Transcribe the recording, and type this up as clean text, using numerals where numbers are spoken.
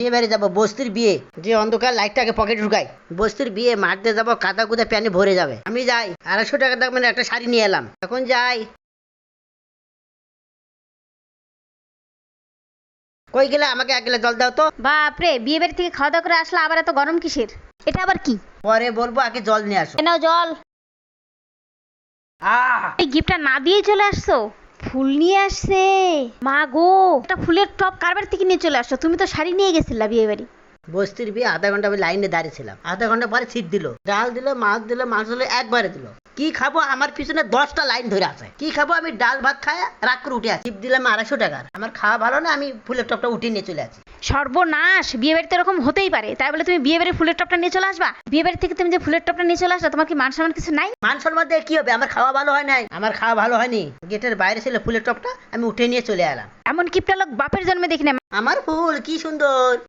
বিয়ে বাড়ি যাবো, বস্তির বিয়ে, যে অন্ধকার লাইটটাকে পকেটে ঢুকাই। বস্তির বিয়ে, মারতে যাবো, কাদা কুদা প্যানে ভরে যাবে। আমি যাই, 250 টাকা দামের একটা শাড়ি নিয়ে এলাম, এখন যাই। কই গেলে? আমাকে 1 গ্লাস জল দাও তো। বাপরে, বিয়ে বাড়ি থেকে খাওয়া দাওয়া করে আসলে আবার এত গরম কিসের? এটা আবার কি? পরে বলবো, আগে জল নিয়ে আসো। নাও জল। এই গিফটটা না দিয়েই চলে আসছো? ফুল নিয়ে আসছে। মা গো, একটা ফুলের টব কার বাড়ি থেকে নিয়ে চলে আসছো? তুমি তো শাড়ি নিয়ে গেছিলা বিয়ে বাড়ি। বস্তির বিয়ে, আধা ঘন্টা আমি লাইনে দাঁড়িয়েছিলাম, আধা ঘন্টা পরে সিট দিল, ডাল দিল, মাছ দিল, মাছ হলো একবারে দিল। কি খাবো? আমার পিছনে 10টা লাইন ধরে আছে। কি খাবো? আমি ডাল ভাত খায় রাগ করে উঠে আসি। টিপ দিলাম 250 টাকার। আমার খাওয়া ভালো না, আমি ফুলের টপটা উঠিয়ে নিয়ে চলে আসি। সর্বনাশ, বিয়ে বাড়িতে এরকম হতেই পারে, তাই বলে তুমি বিয়ে বাড়ির ফুলের টপটা নিয়ে চলে আসবা? বিয়ে বাড়ি থেকে তুমি যে ফুলের টপটা নিয়ে চলে আসলা, তোমার কি মান সম্মান কিছু নাই? মান সম্মান দিয়ে কি হবে? আমার খাওয়া ভালো হয় নাই, আমার খাওয়া ভালো হয়নি। গেটের বাইরে ছিল ফুলের টপটা, আমি উঠে নিয়ে চলে এলাম। এমন কিপটা লোক বাপের জন্মে দেখি না। আমার ফুল কি সুন্দর।